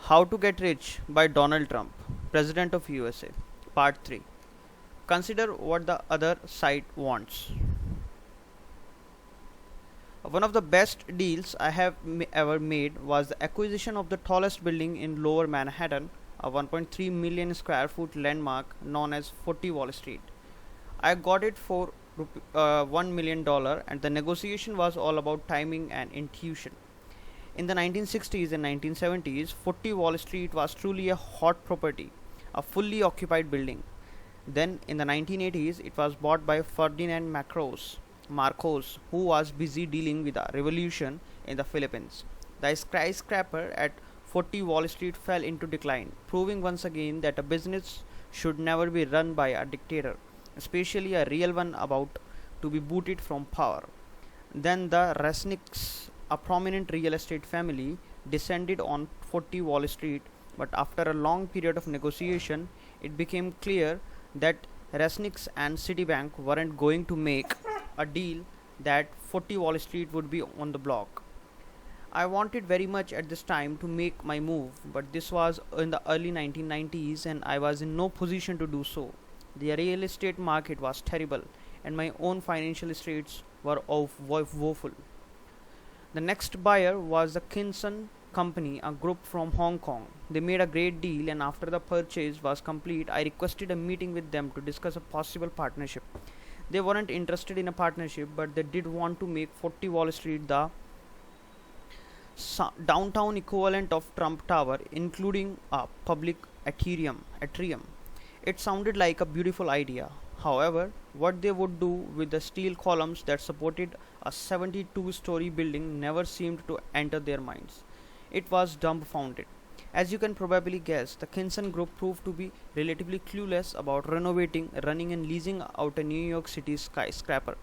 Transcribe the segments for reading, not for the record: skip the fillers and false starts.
How to Get Rich by Donald Trump, President of USA. Part 3. Consider what the other side wants. One of the best deals I have ever made was the acquisition of the tallest building in Lower Manhattan, a 1.3 million square foot landmark known as 40 Wall Street. I got it for $1 million, and the negotiation was all about timing and intuition. In the 1960s and 1970s, 40 Wall Street was truly a hot property, a fully occupied building. Then, in the 1980s, it was bought by Ferdinand Marcos, who was busy dealing with a revolution in the Philippines. The skyscraper at 40 Wall Street fell into decline, proving once again that a business should never be run by a dictator, especially a real one about to be booted from power. Then the Resnicks, a prominent real estate family, descended on 40 Wall Street, but after a long period of negotiation, it became clear that Resnicks and Citibank weren't going to make a deal that 40 Wall Street would be on the block. I wanted very much at this time to make my move, but this was in the early 1990s and I was in no position to do so. The real estate market was terrible and my own financial straits were woeful. The next buyer was the Kinson Company, a group from Hong Kong. They made a great deal, and after the purchase was complete, I requested a meeting with them to discuss a possible partnership. They weren't interested in a partnership, but they did want to make 40 Wall Street the downtown equivalent of Trump Tower, including a public atrium. It sounded like a beautiful idea. However, what they would do with the steel columns that supported a 72-story building never seemed to enter their minds. It was dumbfounded. As you can probably guess, the Kinson Group proved to be relatively clueless about renovating, running, and leasing out a New York City skyscraper.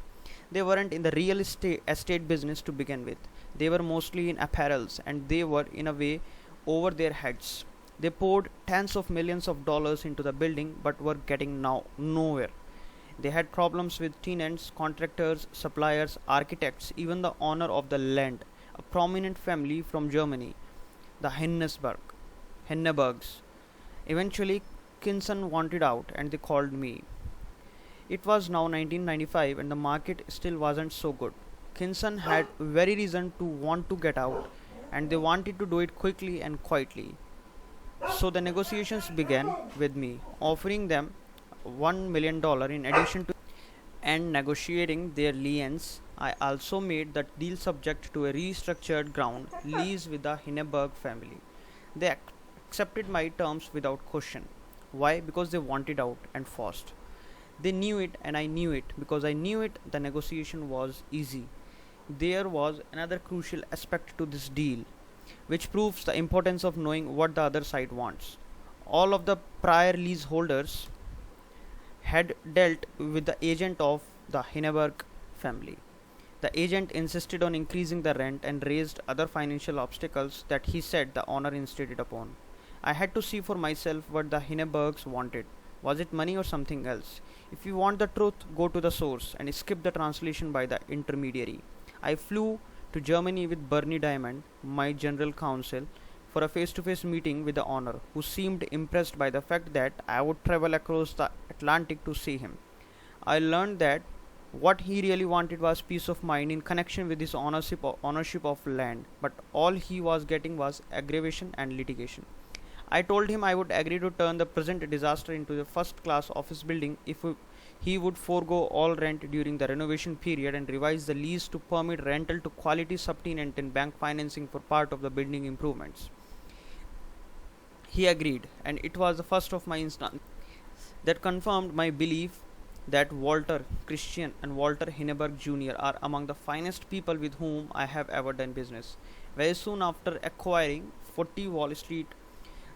They weren't in the real estate business to begin with. They were mostly in apparels, and they were, in a way, over their heads. They poured tens of millions of dollars into the building but were getting nowhere. They had problems with tenants, contractors, suppliers, architects, even the owner of the land, a prominent family from Germany, the Hindenburgs. Eventually, Kinson wanted out and they called me. It was now 1995 and the market still wasn't so good. Kinson had very reason to want to get out and they wanted to do it quickly and quietly. So the negotiations began with me offering them $1 million in addition to and negotiating their liens. I also made the deal subject to a restructured ground lease with the Hindenburg family. They accepted my terms without question. Why? Because they wanted out and fast. They knew it and I knew it. Because I knew it, the negotiation was easy. There was another crucial aspect to this deal, which proves the importance of knowing what the other side wants. All of the prior leaseholders had dealt with the agent of the Hindenburg family. The agent insisted on increasing the rent and raised other financial obstacles that he said the owner insisted upon. I had to see for myself what the Hindenburgs wanted. Was it money or something else? If you want the truth, go to the source and skip the translation by the intermediary. I flew to Germany with Bernie Diamond, my general counsel, for a face-to-face meeting with the owner, who seemed impressed by the fact that I would travel across the Atlantic to see him. I learned that what he really wanted was peace of mind in connection with his ownership of land, but all he was getting was aggravation and litigation. I told him I would agree to turn the present disaster into a first-class office building if he would forego all rent during the renovation period and revise the lease to permit rental to quality subtenant and bank financing for part of the building improvements. He agreed, and it was the first of my instance that confirmed my belief that Walter Christian and Walter Hindenburg Jr. are among the finest people with whom I have ever done business. Very soon after acquiring 40 Wall Street,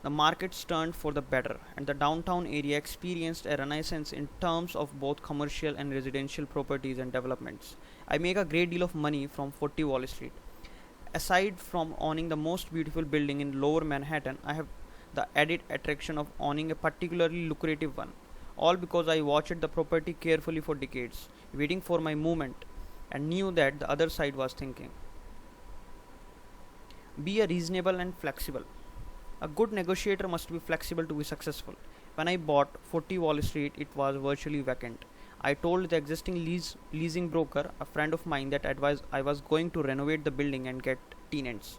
the markets turned for the better, and the downtown area experienced a renaissance in terms of both commercial and residential properties and developments. I make a great deal of money from 40 Wall Street. Aside from owning the most beautiful building in Lower Manhattan, I have the added attraction of owning a particularly lucrative one. All because I watched the property carefully for decades, waiting for my moment, and knew that the other side was thinking. Be a reasonable and flexible. A good negotiator must be flexible to be successful. When I bought 40 Wall Street, it was virtually vacant. I told the existing leasing broker, a friend of mine, that I was going to renovate the building and get tenants.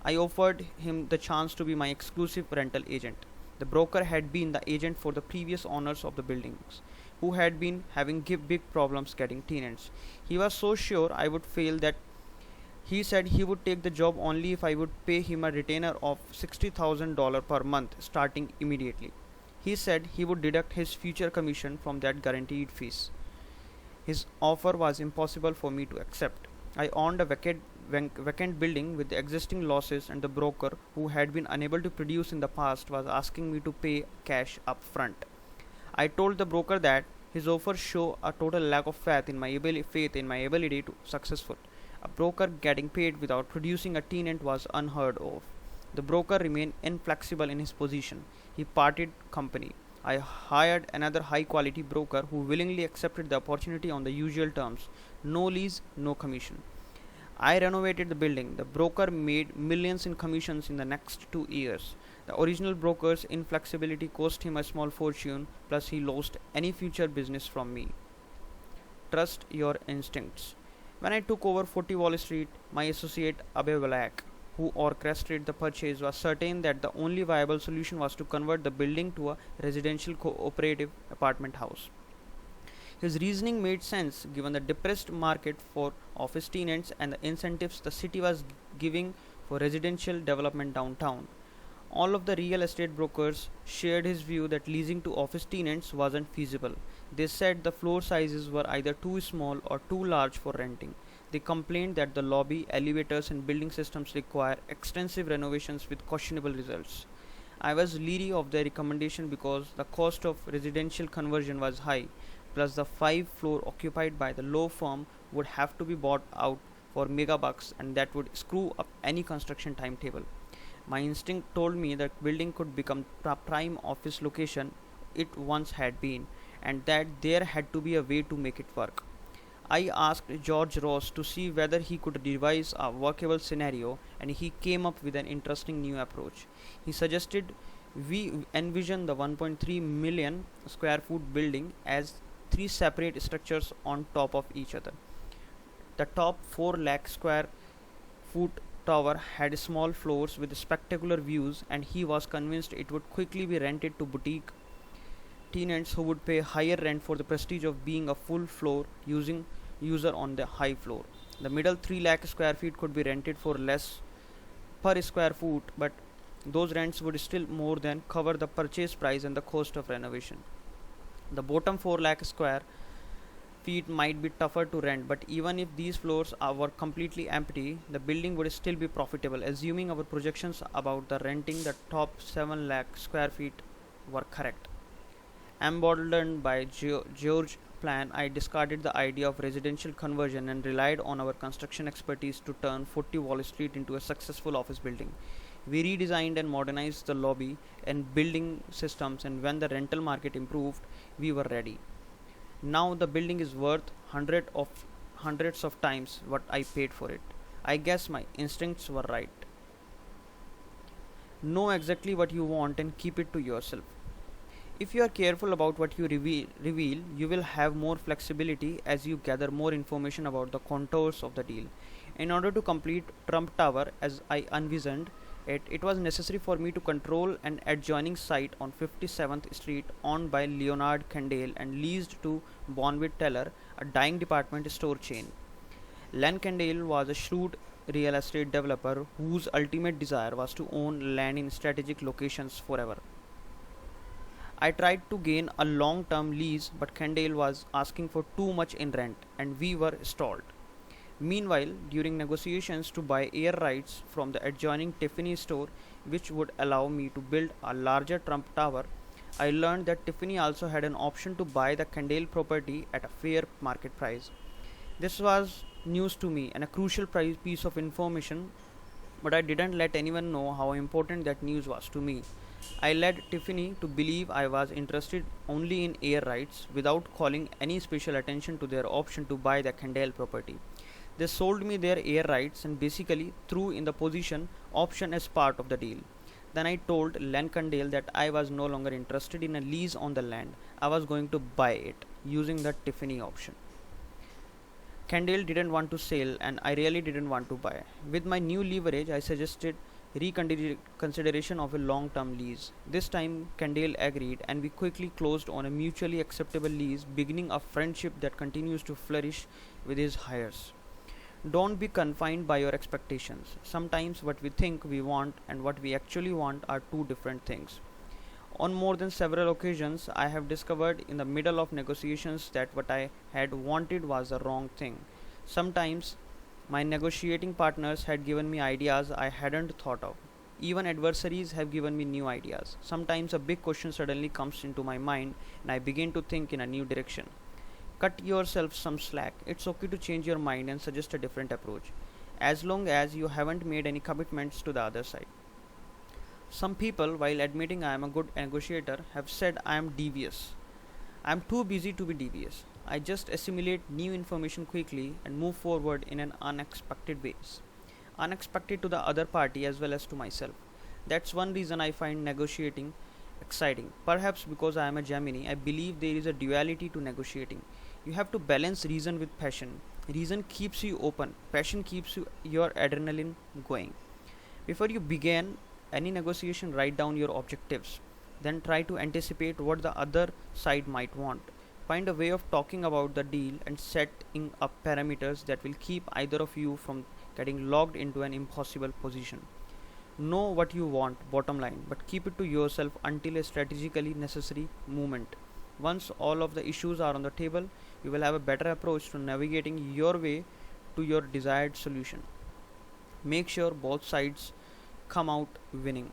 I offered him the chance to be my exclusive rental agent. The broker had been the agent for the previous owners of the buildings, who had been having big problems getting tenants. He was so sure I would fail that he said he would take the job only if I would pay him a retainer of $60,000 per month starting immediately. He said he would deduct his future commission from that guaranteed fees. His offer was impossible for me to accept. I owned a vacant building with the existing losses, and the broker, who had been unable to produce in the past, was asking me to pay cash up front. I told the broker that his offer showed a total lack of faith in my ability to successful. A broker getting paid without producing a tenant was unheard of. The broker remained inflexible in his position. He parted company. I hired another high quality broker who willingly accepted the opportunity on the usual terms: no lease, no commission. I renovated the building. The broker made millions in commissions in the next 2 years. The original broker's inflexibility cost him a small fortune, plus, he lost any future business from me. Trust your instincts. When I took over 40 Wall Street, my associate Abe Balak, who orchestrated the purchase, was certain that the only viable solution was to convert the building to a residential cooperative apartment house. His reasoning made sense given the depressed market for office tenants and the incentives the city was giving for residential development downtown. All of the real estate brokers shared his view that leasing to office tenants wasn't feasible. They said the floor sizes were either too small or too large for renting. They complained that the lobby, elevators, and building systems require extensive renovations with questionable results. I was leery of their recommendation because the cost of residential conversion was high, plus the 5th floor occupied by the law firm would have to be bought out for megabucks, and that would screw up any construction timetable. My instinct told me that building could become a prime office location it once had been, and that there had to be a way to make it work. I asked George Ross to see whether he could devise a workable scenario, and he came up with an interesting new approach. He suggested we envision the 1.3 million square foot building as three separate structures on top of each other. The top 4 lakh square foot tower had small floors with spectacular views, and he was convinced it would quickly be rented to boutique tenants who would pay higher rent for the prestige of being a full floor using user on the high floor. The middle 3 lakh square feet could be rented for less per square foot, but those rents would still more than cover the purchase price and the cost of renovation. The bottom 4 lakh square feet might be tougher to rent, but even if these floors were completely empty, the building would still be profitable, assuming our projections about the renting the top 7 lakh square feet were correct. Emboldened by George's plan, I discarded the idea of residential conversion and relied on our construction expertise to turn 40 Wall Street into a successful office building. We redesigned and modernized the lobby and building systems, and when the rental market improved, we were ready. Now the building is worth hundreds of times what I paid for it. I guess my instincts were right. Know exactly what you want and keep it to yourself. If you are careful about what you reveal, you will have more flexibility as you gather more information about the contours of the deal. In order to complete Trump Tower as I envisioned it, it was necessary for me to control an adjoining site on 57th Street owned by Leonard Kendall and leased to Bonwit Teller, a dying department store chain. Len Kendall was a shrewd real estate developer whose ultimate desire was to own land in strategic locations forever. I tried to gain a long term lease, but Kendall was asking for too much in rent, and we were stalled. Meanwhile, during negotiations to buy air rights from the adjoining Tiffany store, which would allow me to build a larger Trump Tower, I learned that Tiffany also had an option to buy the Kendall property at a fair market price. This was news to me and a crucial piece of information, but I didn't let anyone know how important that news was to me. I led Tiffany to believe I was interested only in air rights without calling any special attention to their option to buy the Kendall property. They sold me their air rights and basically threw in the position option as part of the deal. Then I told Len Candale that I was no longer interested in a lease on the land. I was going to buy it using the Tiffany option. Candale didn't want to sell, and I really didn't want to buy. With my new leverage, I suggested reconsideration of a long term lease. This time, Candale agreed, and we quickly closed on a mutually acceptable lease, beginning a friendship that continues to flourish with his hires. Don't be confined by your expectations. Sometimes what we think we want and what we actually want are two different things. On more than several occasions, I have discovered in the middle of negotiations that what I had wanted was the wrong thing. Sometimes my negotiating partners had given me ideas I hadn't thought of. Even adversaries have given me new ideas. Sometimes a big question suddenly comes into my mind and I begin to think in a new direction. Cut yourself some slack. It's okay to change your mind and suggest a different approach, as long as you haven't made any commitments to the other side. Some people, while admitting I am a good negotiator, have said I am devious. I am too busy to be devious. I just assimilate new information quickly and move forward in an unexpected ways. Unexpected to the other party as well as to myself. That's one reason I find negotiating exciting. Perhaps because I am a Gemini, I believe there is a duality to negotiating. You have to balance reason with passion. Reason keeps you open, passion keeps your adrenaline going. Before you begin any negotiation, write down your objectives. Then try to anticipate what the other side might want. Find a way of talking about the deal and setting up parameters that will keep either of you from getting locked into an impossible position. Know what you want, bottom line, but keep it to yourself until a strategically necessary moment. Once all of the issues are on the table, you will have a better approach to navigating your way to your desired solution. Make sure both sides come out winning.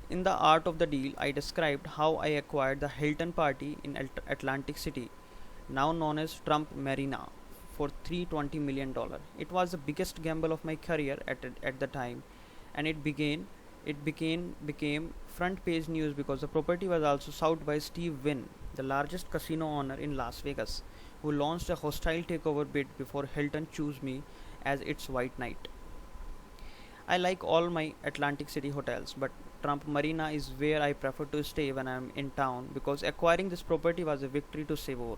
In The Art of the Deal, I described how I acquired the Hilton party in Atlantic City, now known as Trump Marina, for $320 million. It was the biggest gamble of my career at the time, and it became front page news because the property was also sought by Steve Wynn, the largest casino owner in Las Vegas, who launched a hostile takeover bid before Hilton chose me as its white knight. I like all my Atlantic City hotels, but Trump Marina is where I prefer to stay when I am in town because acquiring this property was a victory to savor.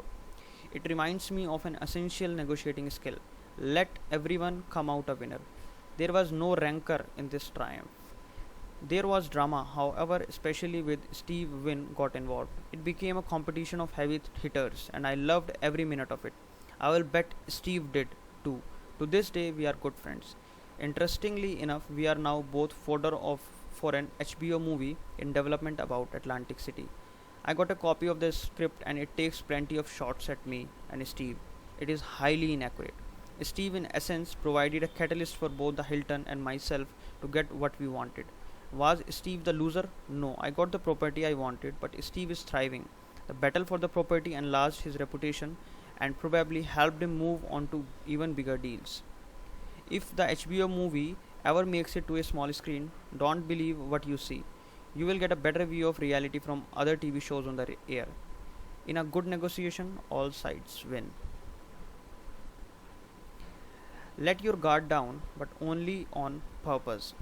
It reminds me of an essential negotiating skill. Let everyone come out a winner. There was no rancor in this triumph. There was drama, however, especially with Steve Wynn got involved. It became a competition of heavy hitters, and I loved every minute of it. I will bet Steve did too. To this day, we are good friends. Interestingly enough, we are now both fodder for an HBO movie in development about Atlantic City. I got a copy of the script and it takes plenty of shots at me and Steve. It is highly inaccurate. Steve, in essence, provided a catalyst for both the Hilton and myself to get what we wanted. Was Steve the loser? No, I got the property I wanted, but Steve is thriving. The battle for the property enlarged his reputation and probably helped him move on to even bigger deals. If the HBO movie ever makes it to a small screen, don't believe what you see. You will get a better view of reality from other TV shows on the air. In a good negotiation, all sides win. Let your guard down, but only on purpose.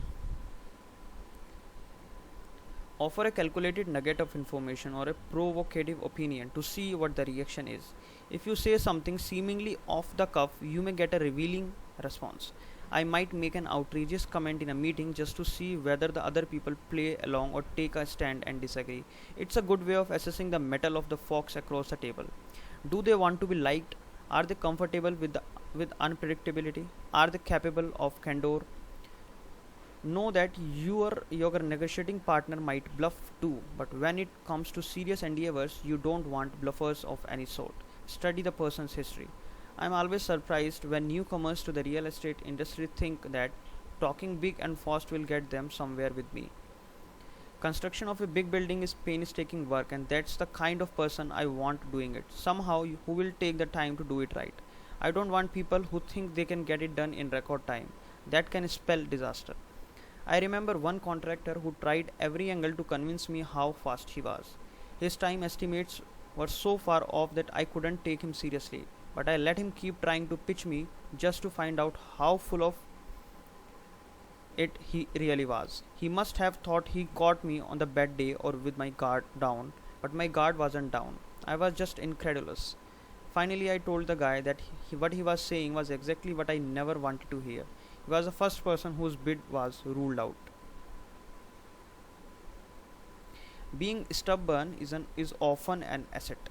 Offer a calculated nugget of information or a provocative opinion to see what the reaction is. If you say something seemingly off the cuff, you may get a revealing response. I might make an outrageous comment in a meeting just to see whether the other people play along or take a stand and disagree. It's a good way of assessing the mettle of the folks across the table. Do they want to be liked? Are they comfortable with unpredictability? Are they capable of candor? Know that your negotiating partner might bluff too, but when it comes to serious endeavors, you don't want bluffers of any sort. Study the person's history. I'm always surprised when newcomers to the real estate industry think that talking big and fast will get them somewhere with me. Construction of a big building is painstaking work, and that's the kind of person I want doing it. Somehow, who will take the time to do it right. I don't want people who think they can get it done in record time. That can spell disaster. I remember one contractor who tried every angle to convince me how fast he was. His time estimates were so far off that I couldn't take him seriously, but I let him keep trying to pitch me just to find out how full of it he really was. He must have thought he caught me on the bad day or with my guard down, but my guard wasn't down. I was just incredulous. Finally, I told the guy that what he was saying was exactly what I never wanted to hear. He was the first person whose bid was ruled out. Being stubborn is often an asset.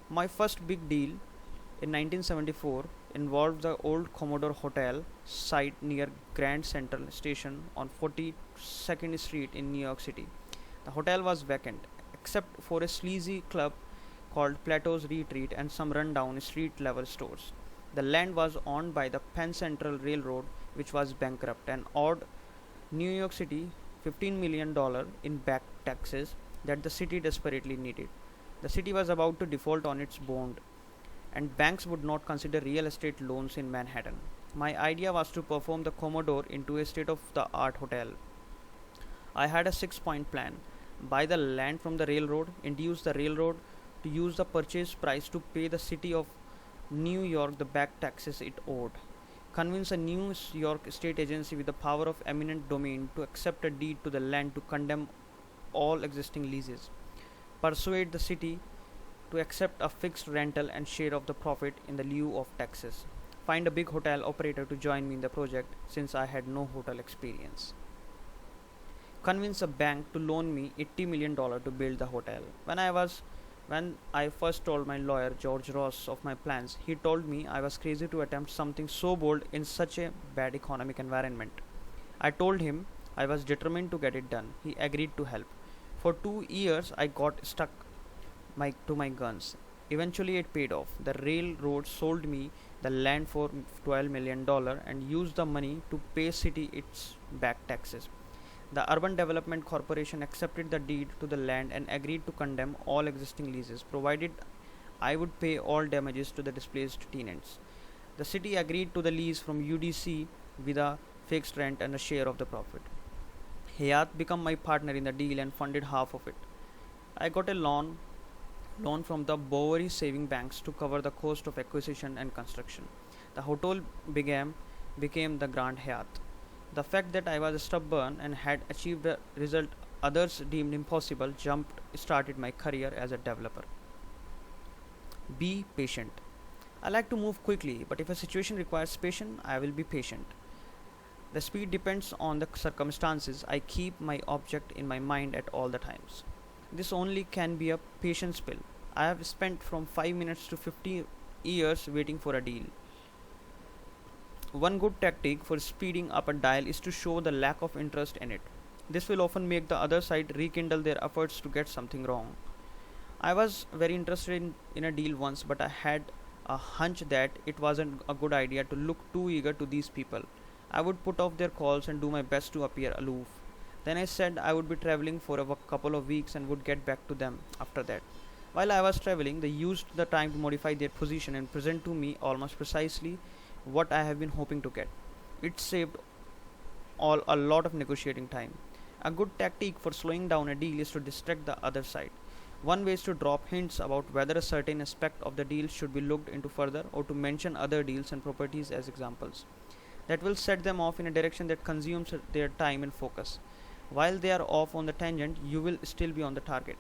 My first big deal in 1974 involved the old Commodore Hotel site near Grand Central Station on 42nd Street in New York City. The hotel was vacant, except for a sleazy club called Plato's Retreat and some rundown street level stores. The land was owned by the Penn Central Railroad, which was bankrupt, and owed New York City $15 million in back taxes that the city desperately needed. The city was about to default on its bond, and banks would not consider real estate loans in Manhattan. My idea was to perform the Commodore into a state of the art hotel. I had a 6 point plan: buy the land from the railroad, induce the railroad to use the purchase price to pay the city of New York the back taxes it owed, convince a New York state agency with the power of eminent domain to accept a deed to the land to condemn all existing leases, persuade the city to accept a fixed rental and share of the profit in the lieu of taxes, find a big hotel operator to join me in the project since I had no hotel experience, convince a bank to loan me $80 million to build the hotel. When I first told my lawyer George Ross of my plans, he told me I was crazy to attempt something so bold in such a bad economic environment. I told him I was determined to get it done. He agreed to help. For 2 years I got stuck to my guns. Eventually it paid off. The railroad sold me the land for $12 million and used the money to pay city its back taxes. The Urban Development Corporation accepted the deed to the land and agreed to condemn all existing leases, provided I would pay all damages to the displaced tenants. The city agreed to the lease from UDC with a fixed rent and a share of the profit. Hayat became my partner in the deal and funded half of it. I got a loan from the Bowery Saving Banks to cover the cost of acquisition and construction. The hotel became the Grand Hyatt. The fact that I was stubborn and had achieved a result others deemed impossible jumped started my career as a developer. Be patient. I like to move quickly, but if a situation requires patience, I will be patient. The speed depends on the circumstances. I keep my object in my mind at all the times. This only can be a patience pill. I have spent from 5 minutes to 50 years waiting for a deal. One good tactic for speeding up a dial is to show the lack of interest in it. This will often make the other side rekindle their efforts to get something wrong. I was very interested in a deal once, but I had a hunch that it wasn't a good idea to look too eager to these people. I would put off their calls and do my best to appear aloof. Then I said I would be traveling for a couple of weeks and would get back to them after that. While I was traveling, they used the time to modify their position and present to me almost precisely what I have been hoping to get. It saved all a lot of negotiating time. A good tactic for slowing down a deal is to distract the other side. One way is to drop hints about whether a certain aspect of the deal should be looked into further or to mention other deals and properties as examples. That will set them off in a direction that consumes their time and focus. While they are off on the tangent, you will still be on the target.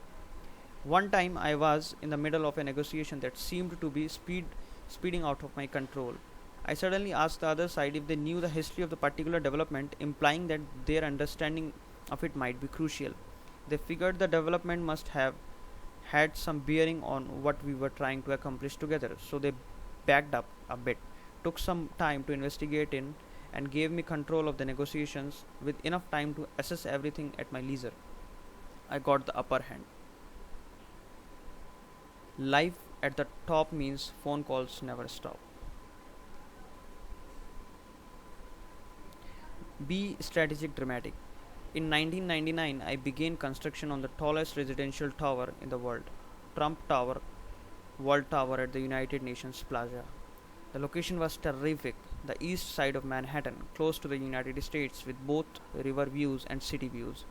One time I was in the middle of a negotiation that seemed to be speeding out of my control. I suddenly asked the other side if they knew the history of the particular development, implying that their understanding of it might be crucial. They figured the development must have had some bearing on what we were trying to accomplish together, so they backed up a bit, took some time to investigate in, and gave me control of the negotiations with enough time to assess everything at my leisure. I got the upper hand. Life at the top means phone calls never stop. Be strategic dramatic. In 1999, I began construction on the tallest residential tower in the world, Trump Tower, World Tower at the United Nations Plaza. The location was terrific, the east side of Manhattan, close to the United States with both river views and city views.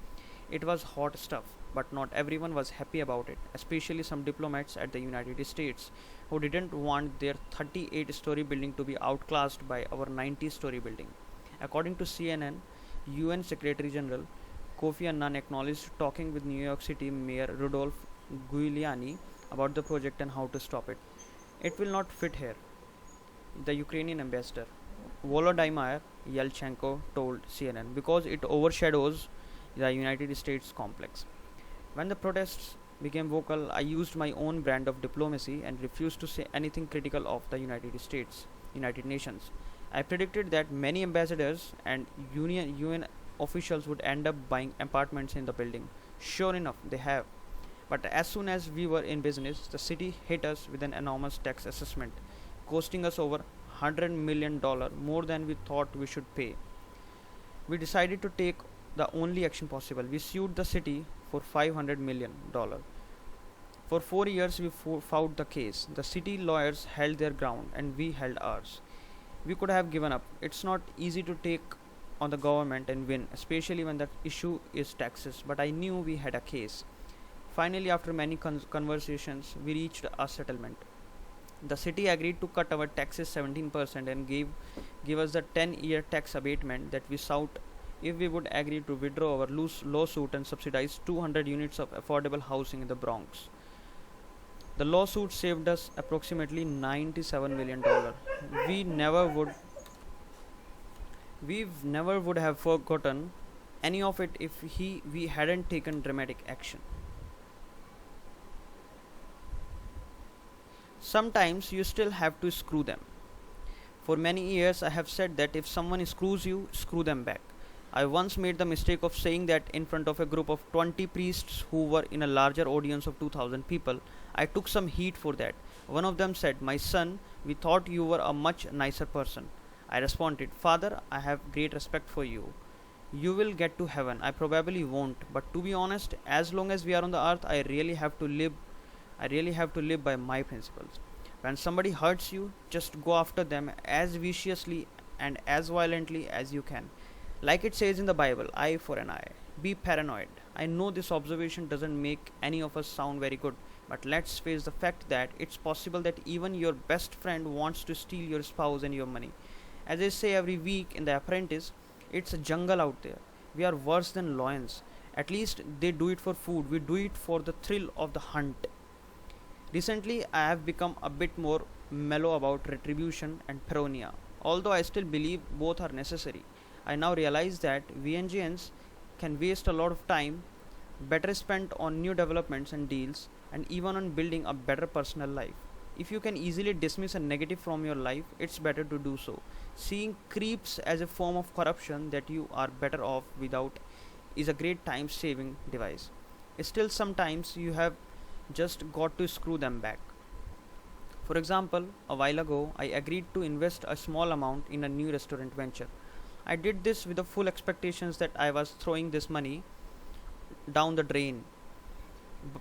It was hot stuff, but not everyone was happy about it, especially some diplomats at the United States who didn't want their 38-story building to be outclassed by our 90-story building. According to CNN, UN Secretary General Kofi Annan acknowledged talking with New York City Mayor Rudolph Giuliani about the project and how to stop it. It will not fit here, the Ukrainian ambassador Volodymyr Yelchenko told CNN, because it overshadows the United States complex. When the protests became vocal, I used my own brand of diplomacy and refused to say anything critical of the United States, United Nations. I predicted that many ambassadors and UN officials would end up buying apartments in the building. Sure enough, they have. But as soon as we were in business, the city hit us with an enormous tax assessment, costing us over $100 million more than we thought we should pay. We decided to take the only action possible. We sued the city for $500 million. For 4 years, we fought the case. The city lawyers held their ground, and we held ours. We could have given up. It's not easy to take on the government and win, especially when the issue is taxes, but I knew we had a case. Finally, after many conversations, we reached a settlement. The city agreed to cut our taxes 17% and give us the 10-year tax abatement that we sought if we would agree to withdraw our loose lawsuit and subsidize 200 units of affordable housing in the Bronx. The lawsuit saved us approximately $97 million. We never would we never would have forgotten any of it if we hadn't taken dramatic action. Sometimes you still have to screw them. For many years, I have said that if someone screws you, screw them back. I once made the mistake of saying that in front of a group of 20 priests who were in a larger audience of 2000 people. I took some heat for that. One of them said, "My son, we thought you were a much nicer person." I responded, "Father, I have great respect for you. You will get to heaven. I probably won't, but to be honest, as long as we are on the earth, I really have to live by my principles. When somebody hurts you, just go after them as viciously and as violently as you can. Like it says in the Bible, eye for an eye. Be paranoid." I know this observation doesn't make any of us sound very good, but let's face the fact that it's possible that even your best friend wants to steal your spouse and your money. As I say every week in The Apprentice, it's a jungle out there. We are worse than lions. At least they do it for food. We do it for the thrill of the hunt. Recently, I have become a bit more mellow about retribution and paranoia, although I still believe both are necessary. I now realize that VNGNs can waste a lot of time, better spent on new developments and deals, and even on building a better personal life. If you can easily dismiss a negative from your life, it's better to do so. Seeing creeps as a form of corruption that you are better off without is a great time saving device. Still, sometimes you have just got to screw them back. For example, a while ago, I agreed to invest a small amount in a new restaurant venture. I did this with the full expectations that I was throwing this money down the drain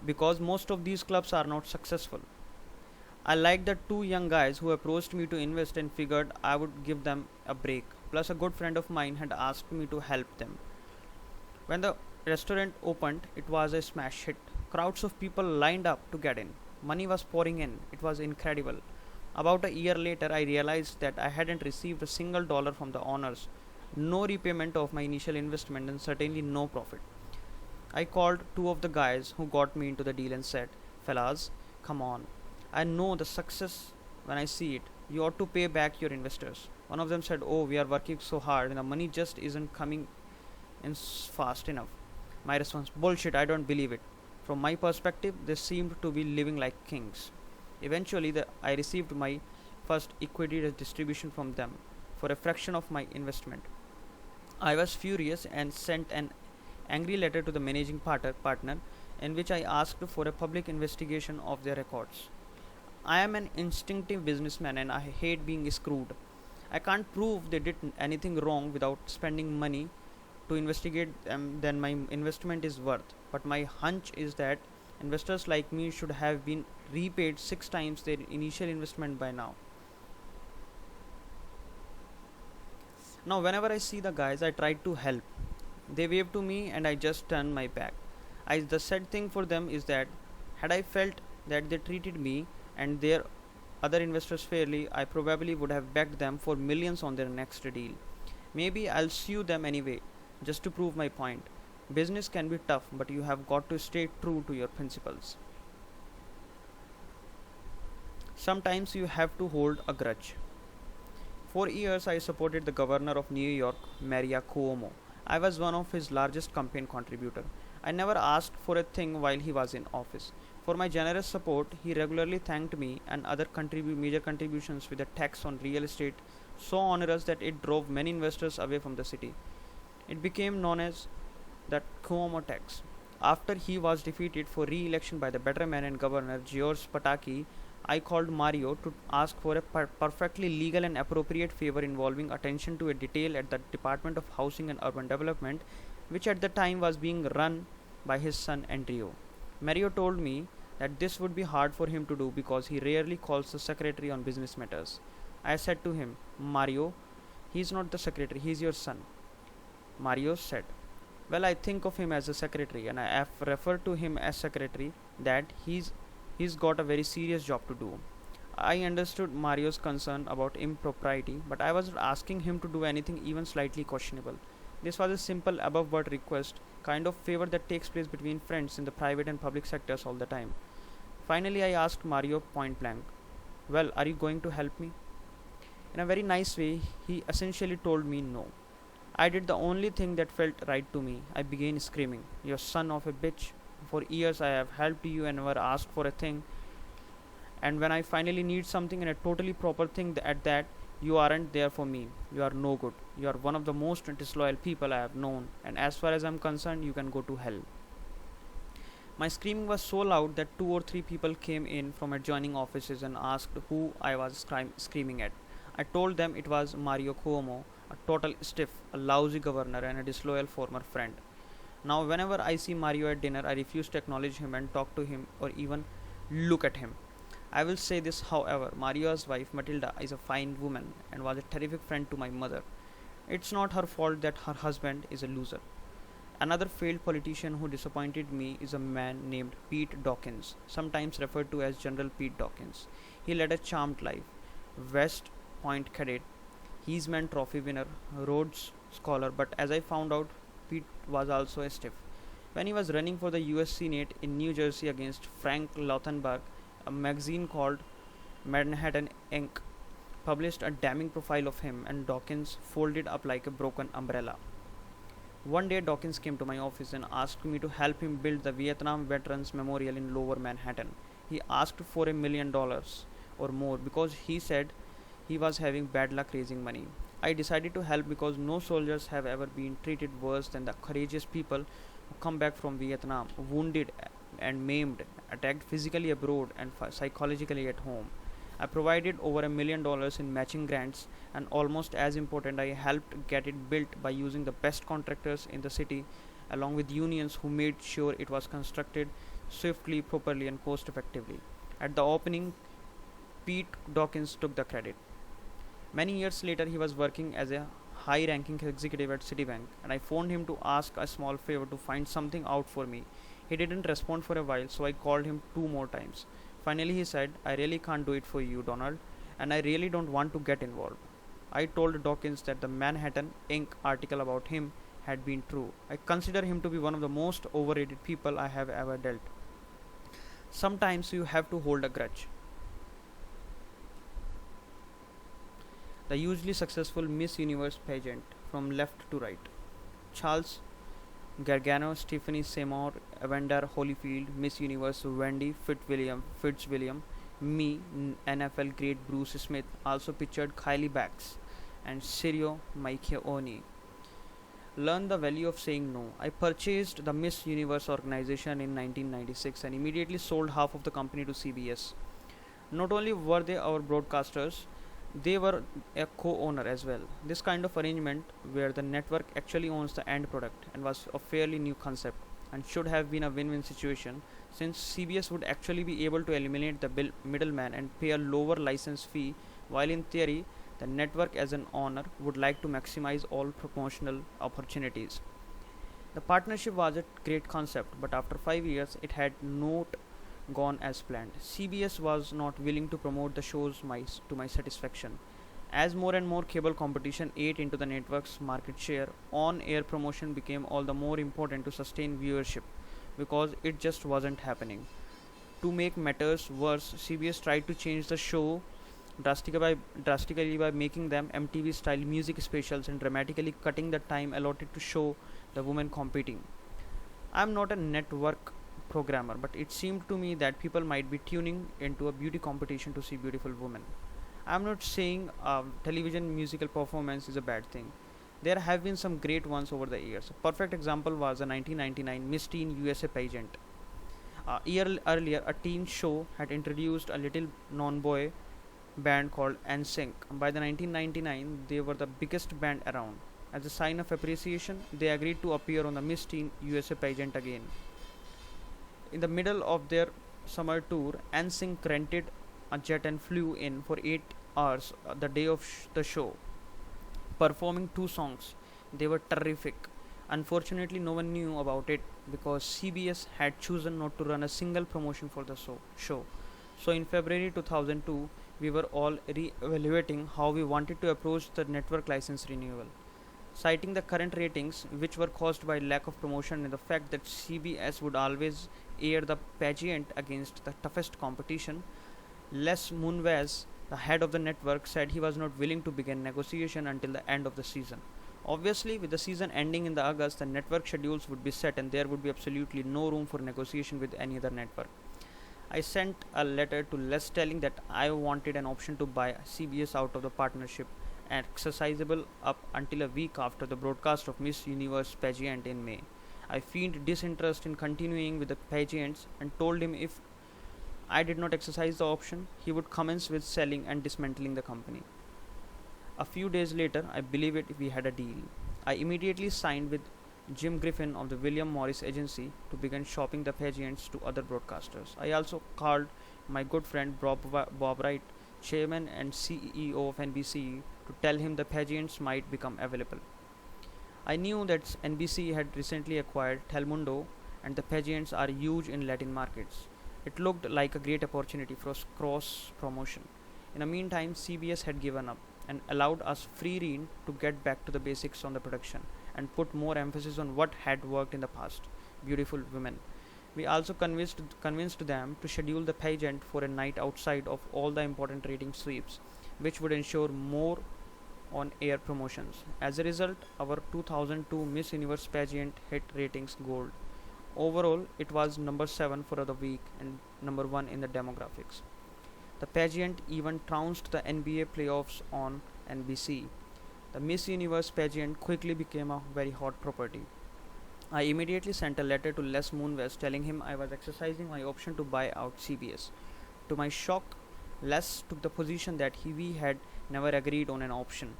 because most of these clubs are not successful. I liked the two young guys who approached me to invest and figured I would give them a break. Plus, a good friend of mine had asked me to help them. When the restaurant opened, it was a smash hit. Crowds of people lined up to get in. Money was pouring in. It was incredible. About a year later, I realized that I hadn't received a single dollar from the owners, no repayment of my initial investment, and certainly no profit. I called two of the guys who got me into the deal and said, "Fellas, come on. I know the success when I see it. You ought to pay back your investors." One of them said, "Oh, we are working so hard and the money just isn't coming in fast enough." My response, "Bullshit, I don't believe it." From my perspective, they seemed to be living like kings. Eventually, I received my first equity distribution from them for a fraction of my investment. I was furious and sent an angry letter to the managing partner in which I asked for a public investigation of their records. I am an instinctive businessman and I hate being screwed. I can't prove they did anything wrong without spending money to investigate them than my investment is worth. But my hunch is that investors like me should have been repaid 6 times their initial investment by now. Now, whenever I see the guys, I try to help. They wave to me and I just turn my back. The sad thing for them is that had I felt that they treated me and their other investors fairly, I probably would have backed them for millions on their next deal. Maybe I'll sue them anyway, Just to prove my point, business can be tough, but you have got to stay true to your principles. Sometimes you have to hold a grudge. For years, I supported the governor of New York, Maria Cuomo. I was one of his largest campaign contributors. I never asked for a thing while he was in office. For my generous support, he regularly thanked me and other major contributions with a tax on real estate so onerous that it drove many investors away from the city. It became known as the Cuomo tax. After he was defeated for re-election by the better man and governor George Pataki, I called Mario to ask for a perfectly legal and appropriate favor involving attention to a detail at the Department of Housing and Urban Development, which at the time was being run by his son Andrew. Mario told me that this would be hard for him to do because he rarely calls the secretary on business matters. I said to him, Mario, he's not the secretary, he's your son. Mario said, well, I think of him as a secretary and I have referred to him as secretary that he's got a very serious job to do. I understood Mario's concern about impropriety, but I wasn't asking him to do anything even slightly questionable. This was a simple above board request, kind of favor that takes place between friends in the private and public sectors all the time. Finally, I asked Mario point blank, well, are you going to help me? In a very nice way, he essentially told me no. I did the only thing that felt right to me. I began screaming, you son of a bitch. For years I have helped you and never asked for a thing. And when I finally need something and a totally proper thing at that, you aren't there for me. You are no good. You are one of the most disloyal people I have known. And as far as I'm concerned, you can go to hell. My screaming was so loud that 2 or 3 people came in from adjoining offices and asked who I was screaming at. I told them it was Mario Cuomo, a total stiff, a lousy governor, and a disloyal former friend. Now, whenever I see Mario at dinner, I refuse to acknowledge him and talk to him or even look at him. I will say this, however, Mario's wife Matilda is a fine woman and was a terrific friend to my mother. It's not her fault that her husband is a loser. Another failed politician who disappointed me is a man named Pete Dawkins, sometimes referred to as General Pete Dawkins. He led a charmed life. West Point cadet, Heisman Trophy winner, Rhodes Scholar, but as I found out, Pete was also a stiff. When he was running for the US Senate in New Jersey against Frank Lautenberg, a magazine called Manhattan Inc. published a damning profile of him, and Dawkins folded up like a broken umbrella. One day, Dawkins came to my office and asked me to help him build the Vietnam Veterans Memorial in Lower Manhattan. He asked for $1 million or more because he said he was having bad luck raising money. I decided to help because no soldiers have ever been treated worse than the courageous people who come back from Vietnam, wounded and maimed, attacked physically abroad and psychologically at home. I provided over $1 million in matching grants, and almost as important, I helped get it built by using the best contractors in the city, along with unions who made sure it was constructed swiftly, properly, and cost effectively. At the opening, Pete Dawkins took the credit. Many years later, he was working as a high ranking executive at Citibank, and I phoned him to ask a small favor to find something out for me. He didn't respond for a while, so I called him 2 more times. Finally, he said, I really can't do it for you, Donald, and I really don't want to get involved. I told Dawkins that the Manhattan Inc. article about him had been true. I consider him to be one of the most overrated people I have ever dealt. Sometimes you have to hold a grudge. The hugely successful Miss Universe pageant from left to right. Charles Gargano, Stephanie Seymour, Evander Holyfield, Miss Universe Wendy Fitzwilliam, me, NFL great Bruce Smith, also pictured Kylie Bax, and Sirio Maikioni. Learn the value of saying no. I purchased the Miss Universe organization in 1996 and immediately sold half of the company to CBS. Not only were they our broadcasters, they were a co-owner as well. This kind of arrangement, where the network actually owns the end product, and was a fairly new concept and should have been a win-win situation, since CBS would actually be able to eliminate the middleman and pay a lower license fee, while in theory the network as an owner would like to maximize all promotional opportunities. The partnership was a great concept, but after 5 years it had not gone as planned. CBS was not willing to promote the shows to my satisfaction, As more and more cable competition ate into the network's market share, on air promotion became all the more important to sustain viewership because it just wasn't happening. To make matters worse, CBS tried to change the show drastically by making them MTV style music specials and dramatically cutting the time allotted to show the women competing. I'm not a network programmer, but it seemed to me that people might be tuning into a beauty competition to see beautiful women. I'm not saying television musical performance is a bad thing. There have been some great ones over the years. A perfect example was the 1999 Miss Teen USA pageant. A year earlier, a teen show had introduced a little non-boy band called NSYNC. By the 1999, they were the biggest band around. As a sign of appreciation, they agreed to appear on the Miss Teen USA pageant again. In the middle of their summer tour, NSYNC rented a jet and flew in for 8 hours the day of the show, performing two songs. They were terrific. Unfortunately, no one knew about it because CBS had chosen not to run a single promotion for the show. So, in February 2002, we were all re evaluating how we wanted to approach the network license renewal. Citing the current ratings, which were caused by lack of promotion and the fact that CBS would always air the pageant against the toughest competition, Les Moonves, the head of the network, said he was not willing to begin negotiation until the end of the season. Obviously, with the season ending in the August, the network schedules would be set and there would be absolutely no room for negotiation with any other network. I sent a letter to Les telling that I wanted an option to buy CBS out of the partnership, accessible up until a week after the broadcast of Miss Universe pageant in May. I feigned disinterest in continuing with the pageants and told him if I did not exercise the option, he would commence with selling and dismantling the company. A few days later, I believe it, we had a deal. I immediately signed with Jim Griffin of the William Morris Agency to begin shopping the pageants to other broadcasters. I also called my good friend Bob Wright, chairman and CEO of NBC, to tell him the pageants might become available. I knew that NBC had recently acquired Telemundo and the pageants are huge in Latin markets. It looked like a great opportunity for cross promotion. In the meantime, CBS had given up and allowed us free rein to get back to the basics on the production and put more emphasis on what had worked in the past, beautiful women. We also convinced them to schedule the pageant for a night outside of all the important rating sweeps, which would ensure more on air promotions. As a result, our 2002 Miss Universe pageant hit ratings gold. Overall, it was number 7 for the week and number 1 in the demographics. The pageant even trounced the NBA playoffs on NBC. The Miss Universe pageant quickly became a very hot property. I immediately sent a letter to Les Moonves telling him I was exercising my option to buy out CBS. To my shock, Les took the position that we had never agreed on an option.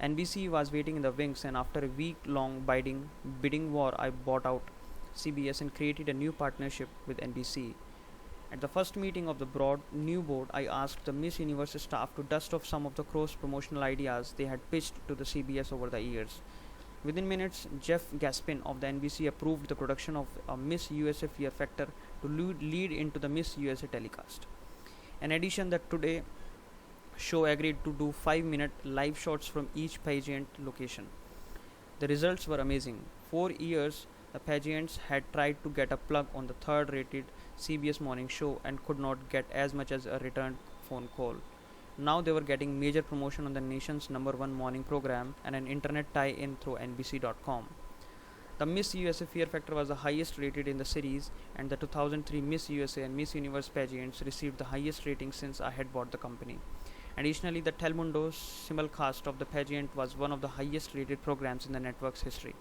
NBC was waiting in the wings, and after a week-long bidding war, I bought out CBS and created a new partnership with NBC. At the first meeting of the new board, I asked the Miss Universe staff to dust off some of the cross-promotional ideas they had pitched to the CBS over the years. Within minutes, Jeff Gaspin of the NBC approved the production of a Miss USA Fear Factor to lead into the Miss USA telecast. In addition, the Today show agreed to do 5-minute live shots from each pageant location. The results were amazing. For years, the pageants had tried to get a plug on the third rated CBS morning show and could not get as much as a return phone call. Now they were getting major promotion on the nation's number 1 morning program and an internet tie-in through NBC.com. The Miss USA Fear Factor was the highest rated in the series, and the 2003 Miss USA and Miss Universe pageants received the highest ratings since I had bought the company. Additionally, the Telemundo simulcast of the pageant was one of the highest rated programs in the network's history.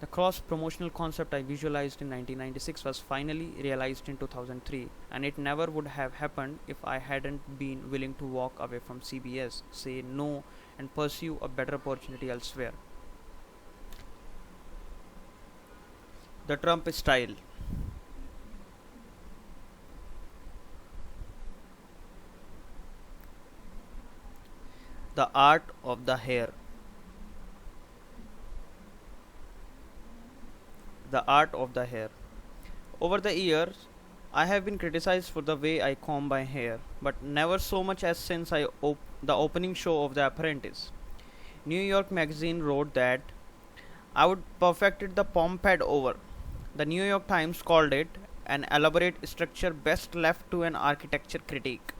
The cross-promotional concept I visualized in 1996 was finally realized in 2003, and it never would have happened if I hadn't been willing to walk away from CBS, say no, and pursue a better opportunity elsewhere. The Trump style. The art of the hair. The art of the hair. Over the years, I have been criticized for the way I comb my hair, but never so much as since the opening show of The Apprentice. New York Magazine wrote that I would perfected the pad over. The New York Times called it an elaborate structure best left to an architecture critic.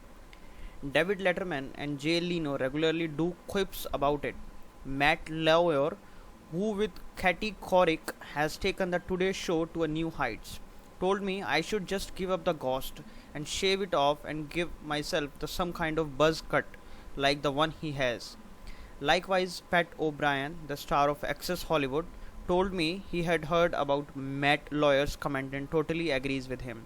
David Letterman and Jay Leno regularly do quips about it. Matt Lauer, who with Katie Couric has taken the Today Show to a new heights, told me I should just give up the ghost and shave it off and give myself some kind of buzz cut like the one he has. Likewise, Pat O'Brien, the star of Access Hollywood, told me he had heard about Matt Lawyer's comment and totally agrees with him.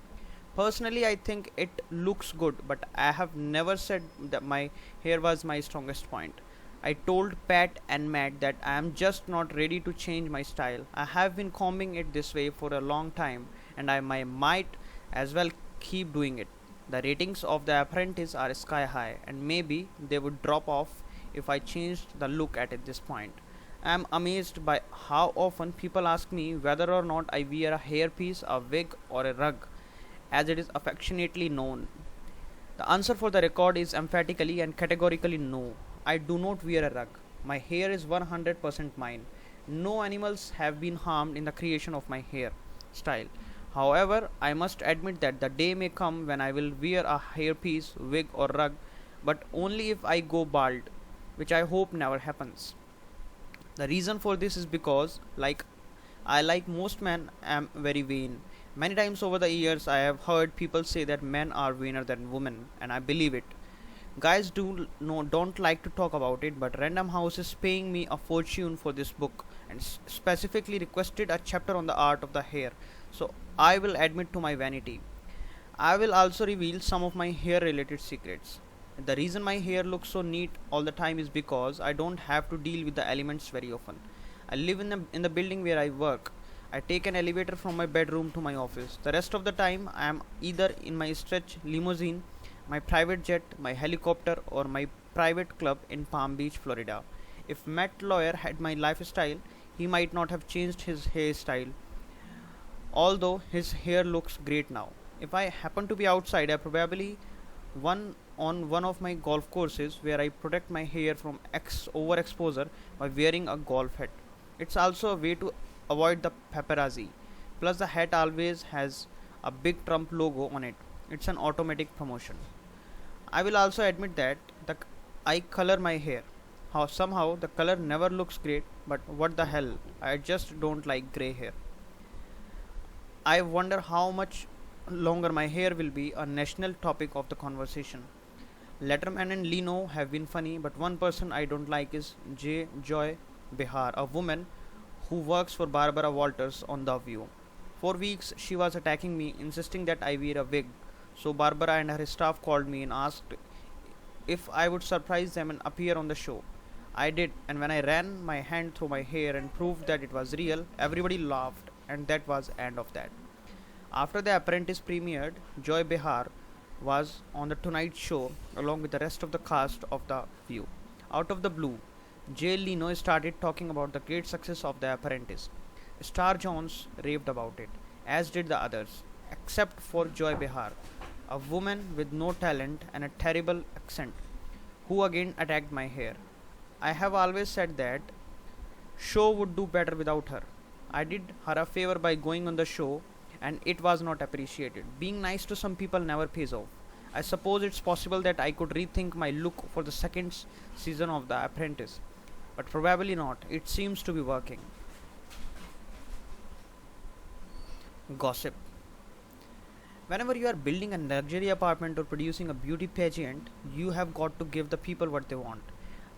Personally, I think it looks good, but I have never said that my hair was my strongest point. I told Pat and Matt that I am just not ready to change my style. I have been combing it this way for a long time, and might as well keep doing it. The ratings of The Apprentice are sky high, and maybe they would drop off if I changed the look at it this point. I am amazed by how often people ask me whether or not I wear a hairpiece, a wig, or a rug, as it is affectionately known. The answer for the record is emphatically and categorically no. I do not wear a rug. My hair is 100% mine. No animals have been harmed in the creation of my hair style. However, I must admit that the day may come when I will wear a hairpiece, wig, or rug, but only if I go bald, which I hope never happens. The reason for this is because, like most men, am very vain. Many times over the years, I have heard people say that men are vainer than women, and I believe it. Guys don't like to talk about it, but Random House is paying me a fortune for this book and specifically requested a chapter on the art of the hair. So I will admit to my vanity. I will also reveal some of my hair related secrets. The reason my hair looks so neat all the time is because I don't have to deal with the elements very often. I live in the building where I work. I take an elevator from my bedroom to my office. The rest of the time I am either in my stretch limousine, my private jet, my helicopter, or my private club in Palm Beach, Florida. If Matt Lawyer had my lifestyle, he might not have changed his hairstyle, although his hair looks great now. If I happen to be outside, I probably one on one of my golf courses where I protect my hair from overexposure by wearing a golf hat. It's also a way to avoid the paparazzi. Plus, the hat always has a big Trump logo on it. It's an automatic promotion. I will also admit that I color my hair. How somehow the color never looks great, but what the hell? I just don't like grey hair. I wonder how much longer my hair will be a national topic of the conversation. Letterman and Leno have been funny, but one person I don't like is Joy Behar, a woman who works for Barbara Walters on The View. For weeks she was attacking me, insisting that I wear a wig. So Barbara and her staff called me and asked if I would surprise them and appear on the show. I did, and when I ran my hand through my hair and proved that it was real, everybody laughed, and that was end of that. After The Apprentice premiered, Joy Behar was on the Tonight Show along with the rest of the cast of The View. Out of the blue, Jay Leno started talking about the great success of The Apprentice. Star Jones raved about it, as did the others, except for Joy Behar, a woman with no talent and a terrible accent, who again attacked my hair. I have always said that show would do better without her. I did her a favor by going on the show, and it was not appreciated. Being nice to some people never pays off. I suppose it's possible that I could rethink my look for the second season of The Apprentice, but probably not. It seems to be working. Gossip. Whenever you are building a luxury apartment or producing a beauty pageant, you have got to give the people what they want.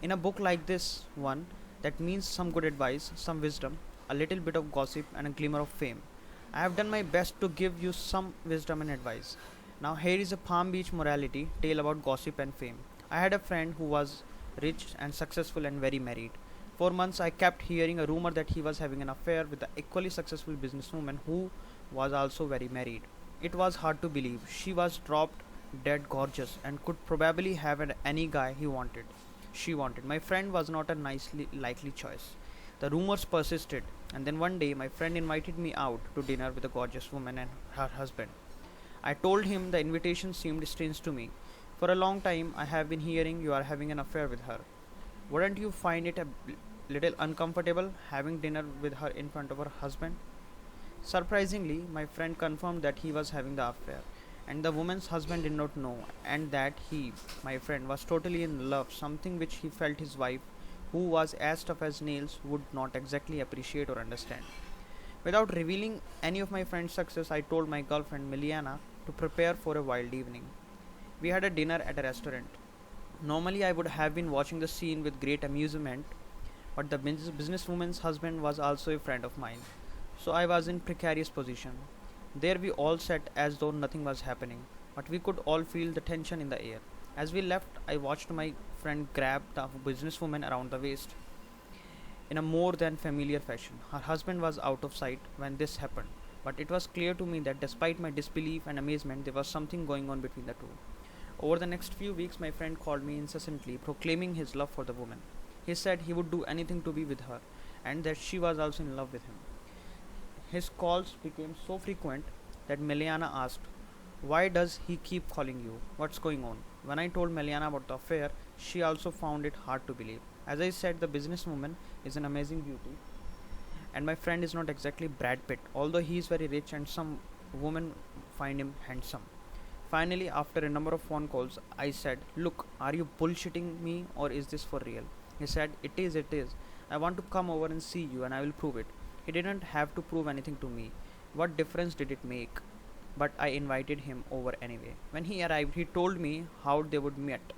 In a book like this one, that means some good advice, some wisdom, a little bit of gossip, and a glimmer of fame. I have done my best to give you some wisdom and advice. Now, here is a Palm Beach morality tale about gossip and fame. I had a friend who was rich and successful and very married. For months, I kept hearing a rumor that he was having an affair with an equally successful businesswoman who was also very married. It was hard to believe. She was dropped dead gorgeous and could probably have had any guy he wanted. She wanted. My friend was not a nicely likely choice. The rumors persisted, and then one day my friend invited me out to dinner with a gorgeous woman and her husband. I told him the invitation seemed strange to me. For a long time, I have been hearing you are having an affair with her. Wouldn't you find it a little uncomfortable having dinner with her in front of her husband? Surprisingly, my friend confirmed that he was having the affair, and the woman's husband did not know, and that he, my friend, was totally in love, something which he felt his wife, who was as tough as nails, would not exactly appreciate or understand. Without revealing any of my friend's success, I told my girlfriend Miliana to prepare for a wild evening. We had a dinner at a restaurant. Normally, I would have been watching the scene with great amusement, but the businesswoman's husband was also a friend of mine, so I was in precarious position. There we all sat as though nothing was happening, but we could all feel the tension in the air. As we left, I watched my friend grab the businesswoman around the waist in a more than familiar fashion. Her husband was out of sight when this happened, but it was clear to me that despite my disbelief and amazement, there was something going on between the two. Over the next few weeks, my friend called me incessantly, proclaiming his love for the woman. He said he would do anything to be with her, and that she was also in love with him. His calls became so frequent that Meliana asked, "Why does he keep calling you? What's going on?" When I told Meliana about the affair, she also found it hard to believe. As I said, the businesswoman is an amazing beauty, and my friend is not exactly Brad Pitt, although he is very rich and some women find him handsome. Finally, after a number of phone calls, I said, "Look, are you bullshitting me or is this for real?" He said, it is. I want to come over and see you and I will prove it." He didn't have to prove anything to me. What difference did it make? But I invited him over anyway. When he arrived, he told me how they would meet,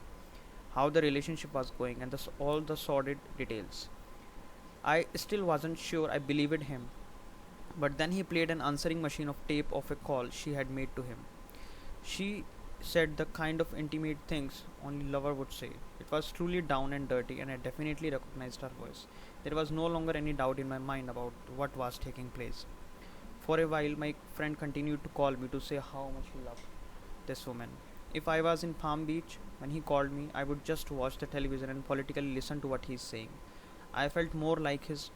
how the relationship was going, and all the sordid details. I still wasn't sure I believed him, but then he played an answering machine of tape of a call she had made to him. She said the kind of intimate things only lover would say. It was truly down and dirty, and I definitely recognized her voice. There was no longer any doubt in my mind about what was taking place. For a while, my friend continued to call me to say how much he loved this woman. If I was in Palm Beach when he called me, I would just watch the television and politically listen to what he's saying. I felt more like his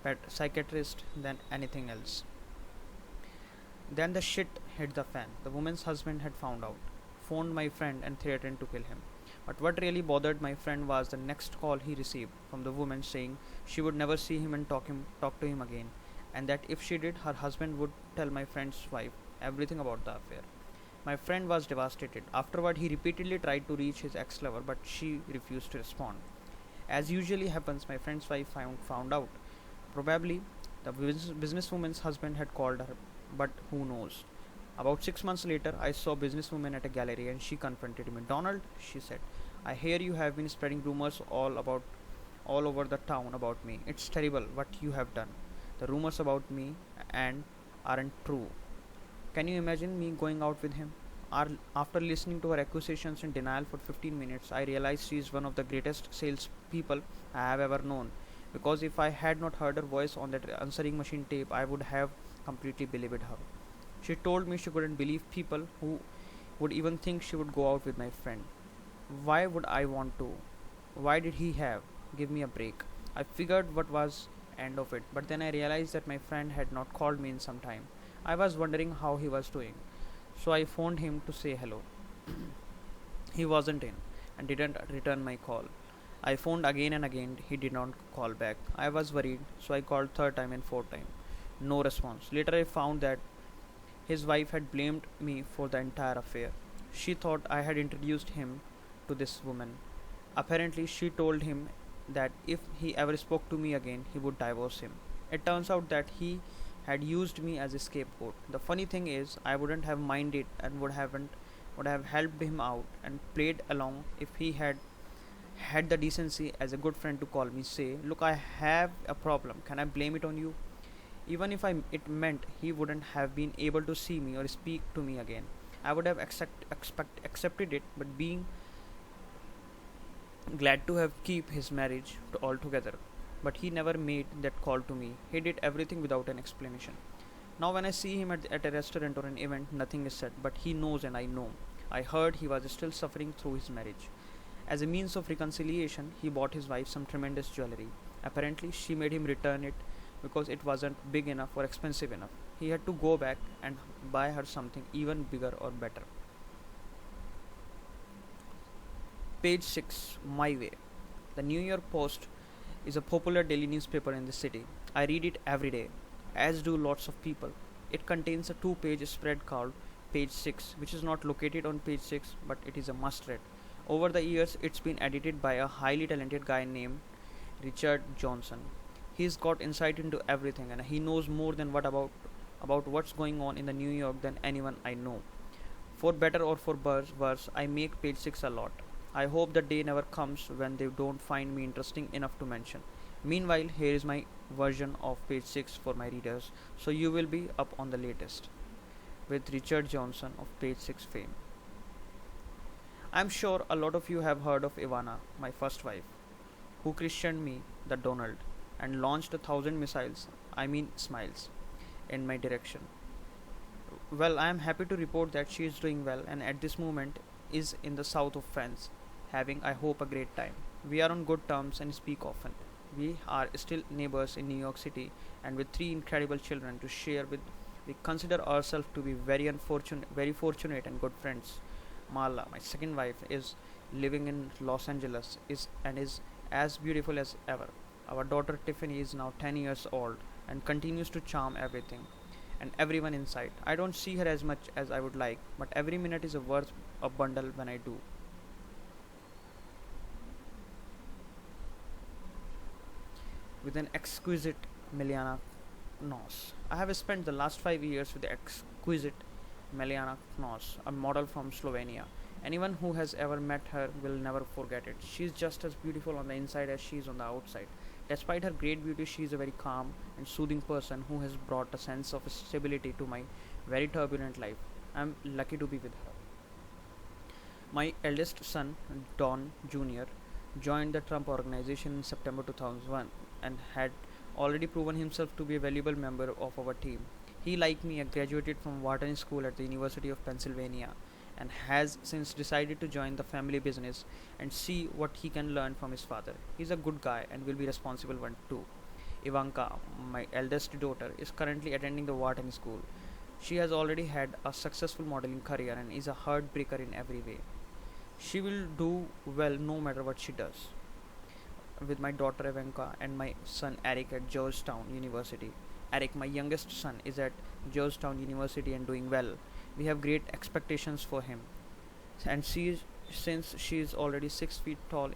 pet psychiatrist than anything else. Then the shit hit the fan. The woman's husband had found out, phoned my friend, and threatened to kill him. But what really bothered my friend was the next call he received from the woman saying she would never see him and talk to him again, and that if she did, her husband would tell my friend's wife everything about the affair. My friend was devastated. Afterward, he repeatedly tried to reach his ex lover, but she refused to respond. As usually happens, my friend's wife found out. Probably the businesswoman's husband had called her, but who knows? About 6 months later, I saw a businesswoman at a gallery and she confronted me. "Donald," she said, "I hear you have been spreading rumors all over the town about me. It's terrible what you have done. The rumors about me and aren't true. Can you imagine me going out with him?" After listening to her accusations in denial for 15 minutes, I realized she is one of the greatest salespeople I have ever known. Because if I had not heard her voice on that answering machine tape, I would have completely believed her. She told me she couldn't believe people who would even think she would go out with my friend. Why would I want to? Why did he have? Give me a break. I figured what was end of it, but then I realized that my friend had not called me in some time. I was wondering how he was doing, so I phoned him to say hello. He wasn't in and didn't return my call. I phoned again and again. He did not call back. I was worried, so I called third time and fourth time. No response. Later I found that his wife had blamed me for the entire affair. She thought I had introduced him to this woman. Apparently, she told him that if he ever spoke to me again, he would divorce him. It turns out that he had used me as a scapegoat. The funny thing is, I wouldn't have minded and would have helped him out and played along if he had the decency as a good friend to call me, say, "Look, I have a problem. Can I blame it on you?" Even if it meant he wouldn't have been able to see me or speak to me again, I would have accepted it, but being glad to have keep his marriage altogether. But he never made that call to me. He did everything without an explanation. Now when I see him at a restaurant or an event, nothing is said, but he knows and I know. I heard he was still suffering through his marriage. As a means of reconciliation, he bought his wife some tremendous jewelry. Apparently, she made him return it because it wasn't big enough or expensive enough. he had to go back and buy her something even bigger or better. Page 6, My Way. The New York Post is a popular daily newspaper in the city. I read it every day, as do lots of people. It contains a two-page spread called Page 6, which is not located on page 6, but it is a must read. Over the years, it's been edited by a highly talented guy named Richard Johnson. He's got insight into everything and he knows more than what about what's going on in the New York than anyone I know. For better or for worse, I make page 6 a lot. I hope the day never comes when they don't find me interesting enough to mention. Meanwhile, here is my version of page 6 for my readers, so you will be up on the latest. With Richard Johnson of page 6 fame. I'm sure a lot of you have heard of Ivana, my first wife, who christened me the Donald and launched 1,000 missiles, I mean smiles, in my direction. Well, I am happy to report that she is doing well and at this moment is in the south of France, having, I hope, a great time. We are on good terms and speak often. We are still neighbors in New York City and with three incredible children to share with, we consider ourselves to be very fortunate and good friends. Marla, my second wife, is living in Los Angeles is as beautiful as ever. Our daughter Tiffany is now 10 years old and continues to charm everything and everyone inside. I don't see her as much as I would like, but every minute is worth a bundle when I do. With an exquisite Meliana Knoss. I have spent the last 5 years with the exquisite Meliana Knoss, a model from Slovenia. Anyone who has ever met her will never forget it. She is just as beautiful on the inside as she is on the outside. Despite her great beauty, she is a very calm and soothing person who has brought a sense of stability to my very turbulent life. I am lucky to be with her. My eldest son, Don Jr., joined the Trump Organization in September 2001 and had already proven himself to be a valuable member of our team. He, like me, graduated from Wharton School at the University of Pennsylvania and has since decided to join the family business and see what he can learn from his father. He's a good guy and will be responsible one too. Ivanka, my eldest daughter, is currently attending the Wharton School. She has already had a successful modeling career and is a heartbreaker in every way. She will do well no matter what she does. With my daughter Ivanka and my son Eric at Georgetown University. Eric, my youngest son, is at Georgetown University and doing well. We have great expectations for him. And since she is already 6 feet tall,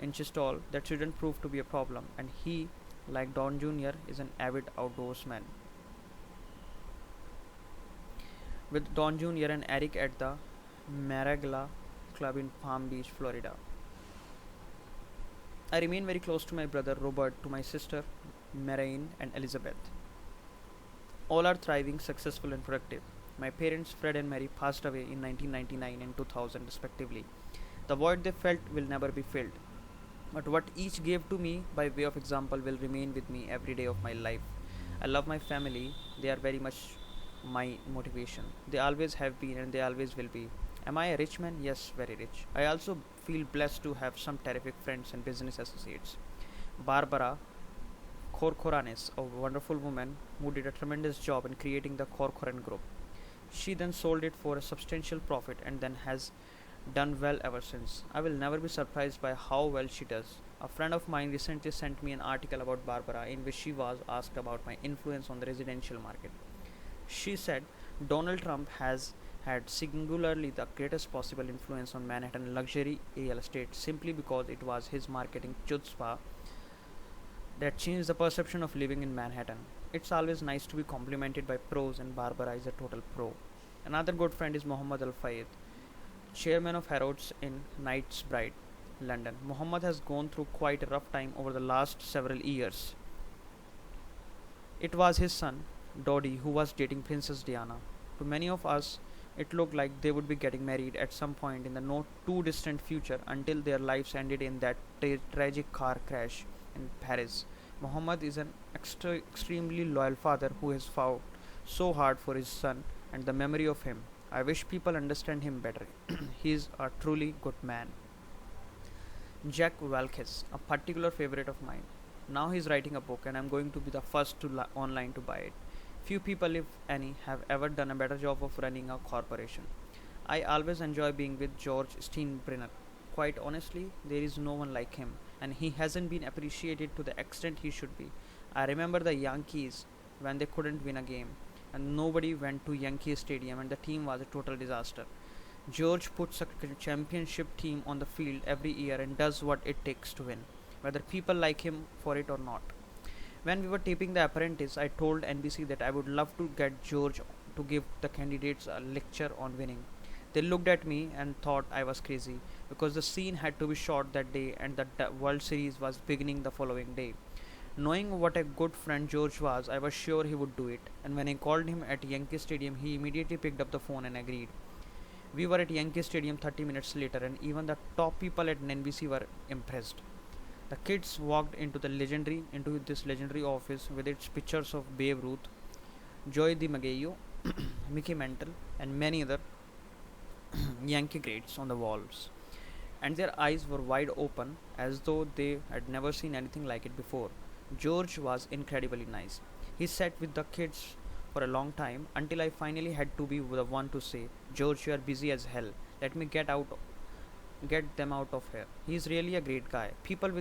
inches tall, that shouldn't prove to be a problem. And he, like Don Jr., is an avid outdoorsman. With Don Jr. and Eric at the Maragla Club in Palm Beach, Florida. I remain very close to my brother Robert, to my sister Marianne and Elizabeth. All are thriving, successful, and productive. My parents, Fred and Mary, passed away in 1999 and 2000, respectively. The void they felt will never be filled. But what each gave to me by way of example will remain with me every day of my life. I love my family, they are very much my motivation. They always have been and they always will be. Am I a rich man? Yes, very rich. I also feel blessed to have some terrific friends and business associates. Barbara Corcoranes, a wonderful woman who did a tremendous job in creating the Corcoran Group. She then sold it for a substantial profit and then has done well ever since. I will never be surprised by how well she does. A friend of mine recently sent me an article about Barbara in which she was asked about my influence on the residential market. She said Donald Trump has had singularly the greatest possible influence on Manhattan luxury real estate simply because it was his marketing chutzpah that changed the perception of living in Manhattan. It's always nice to be complimented by pros, and Barbara is a total pro. Another good friend is Mohammed Al Fayed, chairman of Harrods in Knightsbridge, London. Mohammed has gone through quite a rough time over the last several years. It was his son, Dodi, who was dating Princess Diana. To many of us, it looked like they would be getting married at some point in the not too distant future until their lives ended in that tragic car crash in Paris. Mohammed is an extremely loyal father who has fought so hard for his son and the memory of him. I wish people understand him better. He is a truly good man. Jack Valkes, a particular favorite of mine. Now he is writing a book and I am going to be the first online to buy it. Few people, if any, have ever done a better job of running a corporation. I always enjoy being with George Steinbrenner. Quite honestly, there is no one like him, and he hasn't been appreciated to the extent he should be. I remember the Yankees when they couldn't win a game, and nobody went to Yankee Stadium, and the team was a total disaster. George puts a championship team on the field every year and does what it takes to win, whether people like him for it or not. When we were taping The Apprentice, I told NBC that I would love to get George to give the candidates a lecture on winning. They looked at me and thought I was crazy because the scene had to be shot that day and the World Series was beginning the following day. Knowing what a good friend George was, I was sure he would do it, and when I called him at Yankee Stadium, he immediately picked up the phone and agreed. We were at Yankee Stadium 30 minutes later, and even the top people at NBC were impressed. The kids walked into this legendary office with its pictures of Babe Ruth, Joey DiMaggio, Mickey Mantle, and many other Yankee greats on the walls, and their eyes were wide open as though they had never seen anything like it before. George was incredibly nice. He sat with the kids for a long time until I finally had to be the one to say, George, you are busy as hell. Let me get them out of here. He is really a great guy. People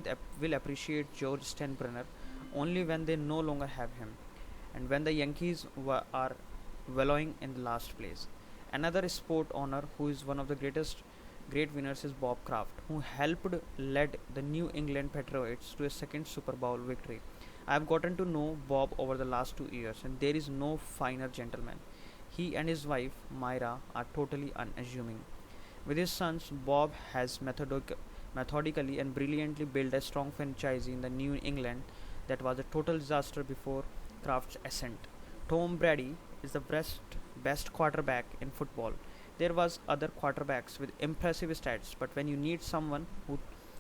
will appreciate George Steinbrenner only when they no longer have him, and when the Yankees are wallowing in the last place. Another sport owner who is one of the great winners is Bob Kraft, who helped lead the New England Patriots to a second Super Bowl victory. I have gotten to know Bob over the last 2 years, and there is no finer gentleman. He and his wife, Myra, are totally unassuming. With his sons, Bob has methodically and brilliantly built a strong franchise in the New England that was a total disaster before Kraft's ascent. Tom Brady is the best quarterback in football. There was other quarterbacks with impressive stats, but when you need someone who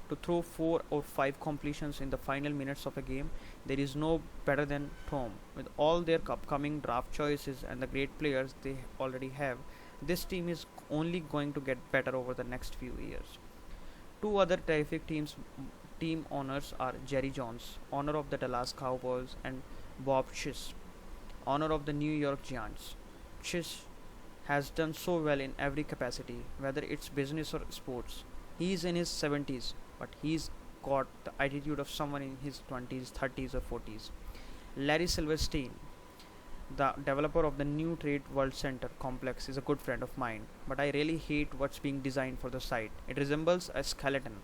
to throw 4 or 5 completions in the final minutes of a game, there is no better than Tom. With all their upcoming draft choices and the great players they already have, this team is only going to get better over the next few years. Two other terrific team owners are Jerry Jones, owner of the Dallas Cowboys, and Bob Chiss, owner of the New York Giants. Chiss has done so well in every capacity, whether it's business or sports. He is in his 70s, but he's got the attitude of someone in his 20s, 30s, or 40s. Larry Silverstein, the developer of the new Trade World Center complex, is a good friend of mine, but I really hate what's being designed for the site. It resembles a skeleton,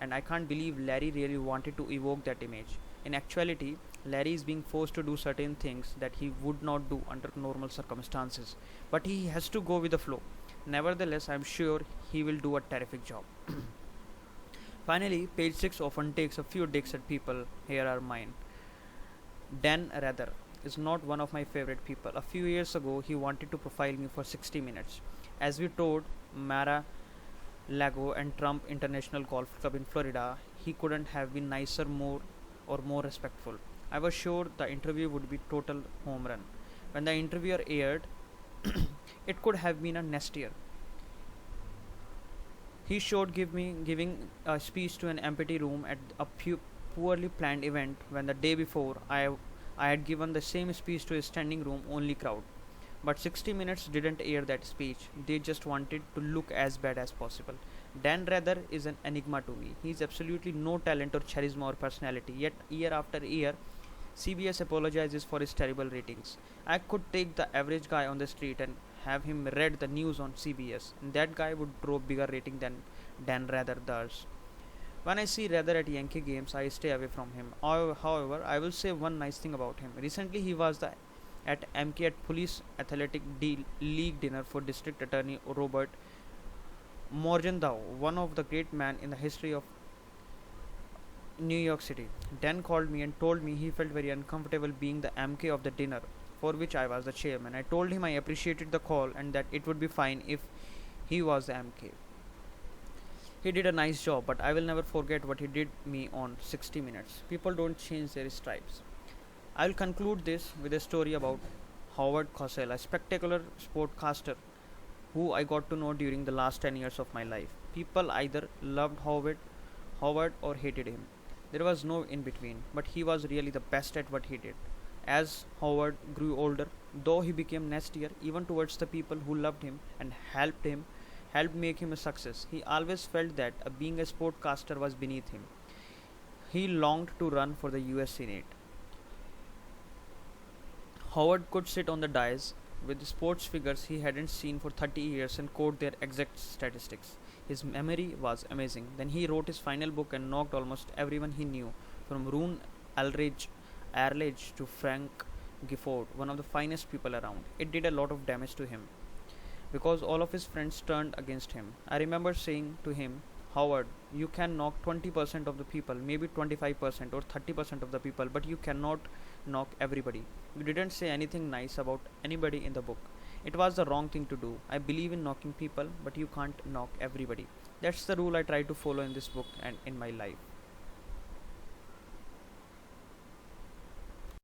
and I can't believe Larry really wanted to evoke that image. In actuality, Larry is being forced to do certain things that he would not do under normal circumstances, but he has to go with the flow. Nevertheless, I am sure he will do a terrific job. Finally, page 6 often takes a few digs at people. Here are mine. Dan Rather is not one of my favorite people. A few years ago, he wanted to profile me for 60 minutes. As we toured Mara Lago and Trump International Golf Club in Florida, he couldn't have been nicer, more respectful. I was sure the interview would be total home run. When the interviewer aired, it could have been a nestier. He showed giving a speech to an empty room at a poorly planned event when the day before I had given the same speech to a standing room only crowd. But 60 Minutes didn't air that speech, they just wanted to look as bad as possible. Dan Rather is an enigma to me. He has absolutely no talent or charisma or personality, yet year after year, CBS apologizes for his terrible ratings. I could take the average guy on the street and have him read the news on CBS, and that guy would draw bigger rating than Dan Rather does. When I see Rather at Yankee games, I stay away from him. However, I will say one nice thing about him. Recently, he was at MK at Police Athletic League dinner for District Attorney Robert Morgenthau, one of the great men in the history of New York City. Dan called me and told me he felt very uncomfortable being the MK of the dinner, for which I was the chairman. I told him I appreciated the call and that it would be fine if he was the MK. He did a nice job, but I will never forget what he did me on 60 Minutes. People don't change their stripes. I will conclude this with a story about Howard Cosell, a spectacular sportcaster who I got to know during the last 10 years of my life. People either loved Howard or hated him. There was no in between, but he was really the best at what he did. As Howard grew older, though he became nastier even towards the people who loved him, helped make him a success. He always felt that being a sportcaster was beneath him. He longed to run for the US Senate. Howard could sit on the dais with sports figures he hadn't seen for 30 years and quote their exact statistics. His memory was amazing. Then he wrote his final book and knocked almost everyone he knew, from Roone Arledge to Frank Gifford, one of the finest people around. It did a lot of damage to him because all of his friends turned against him. I remember saying to him, Howard, you can knock 20% of the people, maybe 25% or 30% of the people, but you cannot knock everybody. You didn't say anything nice about anybody in the book. It was the wrong thing to do. I believe in knocking people, but you can't knock everybody. That's the rule I try to follow in this book and in my life.